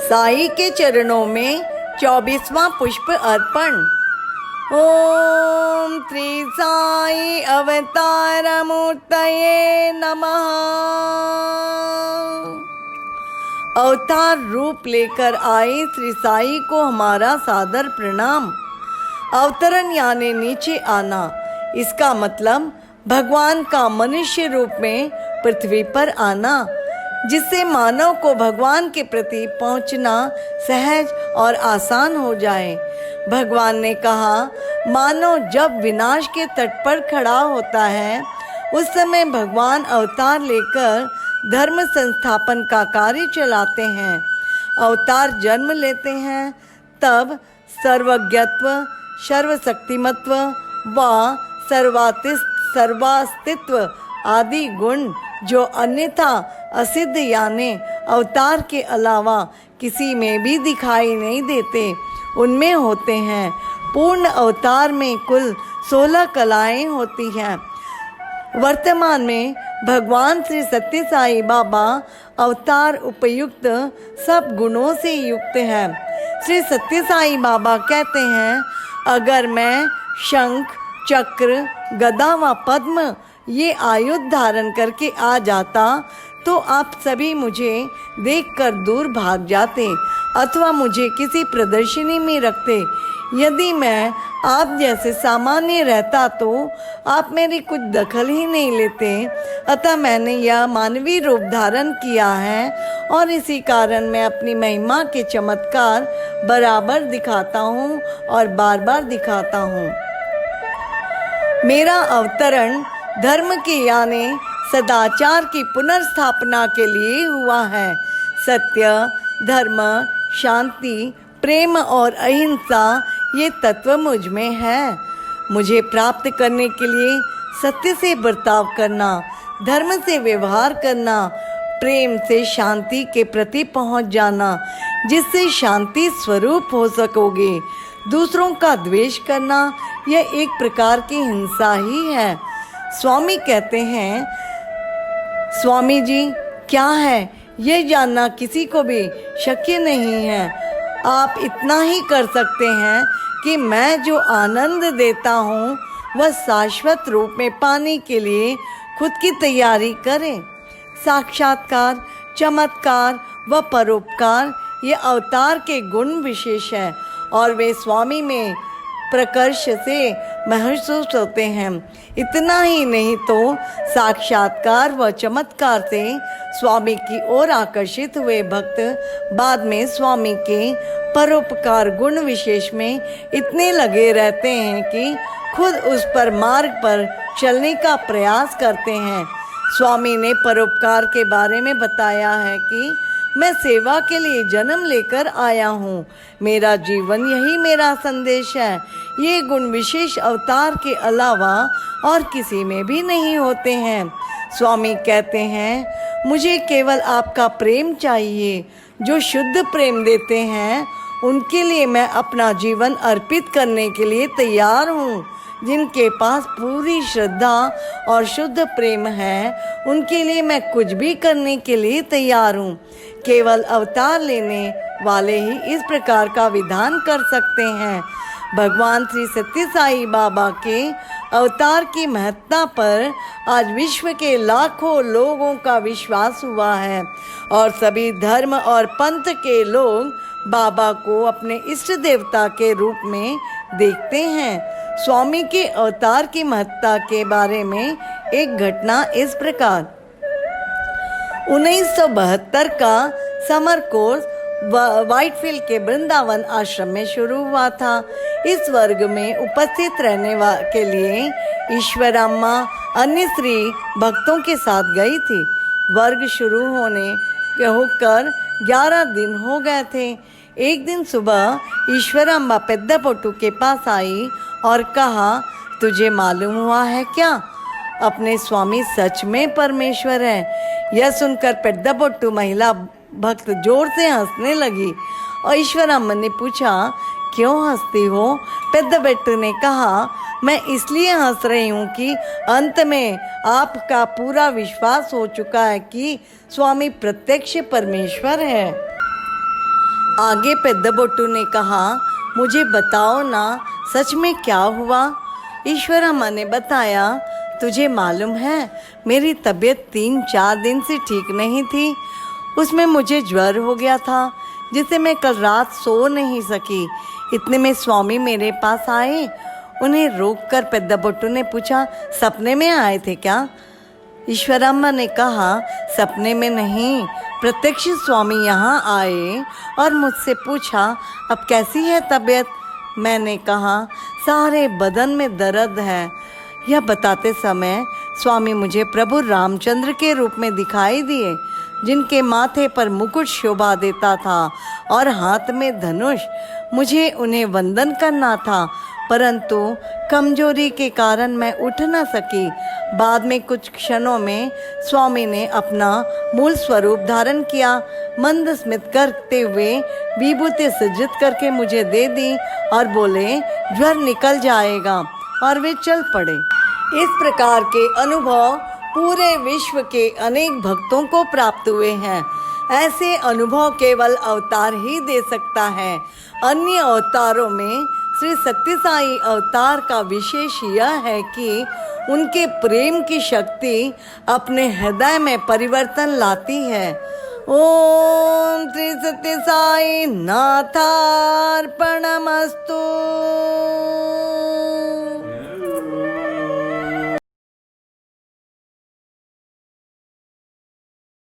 साई के चरणों में 24वां पुष्प अर्पण। ओम श्री साई अवतार मूर्तये नमः। अवतार रूप लेकर आए श्री साई को हमारा सादर प्रणाम। अवतरण यानी नीचे आना, इसका मतलब भगवान का मनुष्य रूप में पृथ्वी पर आना, जिससे मानव को भगवान के प्रति पहुंचना सहज और आसान हो जाए। भगवान ने कहा, मानव जब विनाश के तट पर खड़ा होता है, उस समय भगवान अवतार लेकर धर्म संस्थापन का कार्य चलाते हैं। अवतार जन्म लेते हैं, तब सर्वज्ञत्व, सर्वशक्तिमत्व व सर्वास्तित्व आदि गुण जो अन्यथा असिद्ध यानी अवतार के अलावा किसी में भी दिखाई नहीं देते, उनमें होते हैं। पूर्ण अवतार में कुल 16 कलाएं होती हैं। वर्तमान में भगवान श्री सत्य साई बाबा अवतार उपयुक्त सब गुणों से युक्त है। श्री सत्य साई बाबा कहते हैं, अगर मैं शंख, चक्र, गदा व पद्म ये आयुध धारण करके आ जाता तो आप सभी मुझे देखकर दूर भाग जाते अथवा मुझे किसी प्रदर्शनी में रखते। यदि मैं आप जैसे सामान्य रहता तो आप मेरी कुछ दखल ही नहीं लेते। अतः मैंने यह मानवीय रूप धारण किया है और इसी कारण मैं अपनी महिमा के चमत्कार बराबर दिखाता हूँ और बार बार दिखाता हूँ। मेरा अवतरण धर्म के यानी सदाचार की पुनर्स्थापना के लिए हुआ है। सत्य, धर्म, शांति, प्रेम और अहिंसा ये तत्व मुझ में है। मुझे प्राप्त करने के लिए सत्य से बर्ताव करना, धर्म से व्यवहार करना, प्रेम से शांति के प्रति पहुंच जाना, जिससे शांति स्वरूप हो सकोगे। दूसरों का द्वेष करना यह एक प्रकार की हिंसा ही है। स्वामी कहते हैं, स्वामी जी क्या है ये जानना किसी को भी शक्य नहीं है। आप इतना ही कर सकते हैं कि मैं जो आनंद देता हूँ वह शाश्वत रूप में पाने के लिए खुद की तैयारी करें। साक्षात्कार, चमत्कार व परोपकार ये अवतार के गुण विशेष है और वे स्वामी में प्रकर्ष से महसूस होते हैं। इतना ही नहीं तो साक्षात्कार व चमत्कार से स्वामी की ओर आकर्षित हुए भक्त बाद में स्वामी के परोपकार गुण विशेष में इतने लगे रहते हैं कि खुद उस पर मार्ग पर चलने का प्रयास करते हैं। स्वामी ने परोपकार के बारे में बताया है कि मैं सेवा के लिए जन्म लेकर आया हूँ। मेरा जीवन यही मेरा संदेश है। ये गुण विशेष अवतार के अलावा और किसी में भी नहीं होते हैं। स्वामी कहते हैं, मुझे केवल आपका प्रेम चाहिए। जो शुद्ध प्रेम देते हैं उनके लिए मैं अपना जीवन अर्पित करने के लिए तैयार हूँ। जिनके पास पूरी श्रद्धा और शुद्ध प्रेम है उनके लिए मैं कुछ भी करने के लिए तैयार हूँ। केवल अवतार लेने वाले ही इस प्रकार का विधान कर सकते हैं। भगवान श्री सत्य साई बाबा के अवतार की महत्ता पर आज विश्व के लाखों लोगों का विश्वास हुआ है और सभी धर्म और पंथ के लोग बाबा को अपने इष्ट देवता के रूप में देखते हैं। स्वामी के अवतार की महत्ता के बारे में एक घटना इस प्रकार। 1972 का समर कोर्स व्हाइटफील्ड के वृंदावन आश्रम में शुरू हुआ था। इस वर्ग में उपस्थित रहने के लिए ईश्वरम्मा अन्य स्त्री भक्तों के साथ गई थी। वर्ग शुरू होने होकर 11 दिन हो गए थे। एक दिन सुबह ईश्वरम्मा पेद्दपोट्टू के पास आई और कहा, तुझे मालूम हुआ है क्या, अपने स्वामी सच में परमेश्वर है। यह सुनकर पेद्दपोट्टू महिला भक्त जोर से हंसने लगी और ईश्वरम्मा ने पूछा, क्यों हंसती हो? पेद्दपोट्टू ने कहा, मैं इसलिए हंस रही हूँ कि अंत में आपका पूरा विश्वास हो चुका है कि स्वामी प्रत्यक्ष परमेश्वर है। आगे पेद्दबोट्टू ने कहा, मुझे बताओ ना, सच में क्या हुआ? ईश्वरम्मा ने बताया, तुझे मालूम है मेरी तबीयत 3-4 दिन से ठीक नहीं थी। उसमें मुझे ज्वर हो गया था जिससे मैं कल रात सो नहीं सकी। इतने में स्वामी मेरे पास आए। उन्हें रोककर पेद्दबोट्टू ने पूछा, सपने में आए थे क्या? ईश्वरम्मा ने कहा, सपने में नहीं, प्रत्यक्ष स्वामी यहाँ आए और मुझसे पूछा, अब कैसी है तबीयत? मैंने कहा, सारे बदन में दर्द है। यह बताते समय स्वामी मुझे प्रभु रामचंद्र के रूप में दिखाई दिए, जिनके माथे पर मुकुट शोभा देता था और हाथ में धनुष। मुझे उन्हें वंदन करना था, परंतु कमजोरी के कारण मैं उठ न सकी। बाद में कुछ क्षणों में स्वामी ने अपना मूल स्वरूप धारण किया। मंद स्मित करते हुए विभूति सज्जित करके मुझे दे दी और बोले, ज्वर निकल जाएगा, और वे चल पड़े। इस प्रकार के अनुभव पूरे विश्व के अनेक भक्तों को प्राप्त हुए हैं। ऐसे अनुभव केवल अवतार ही दे सकता है। अन्य अवतारों में श्री सत्य साई अवतार का विशेष यह है कि उनके प्रेम की शक्ति अपने हृदय में परिवर्तन लाती है। ओम श्री सत्य साई नाथार्पणमस्तु।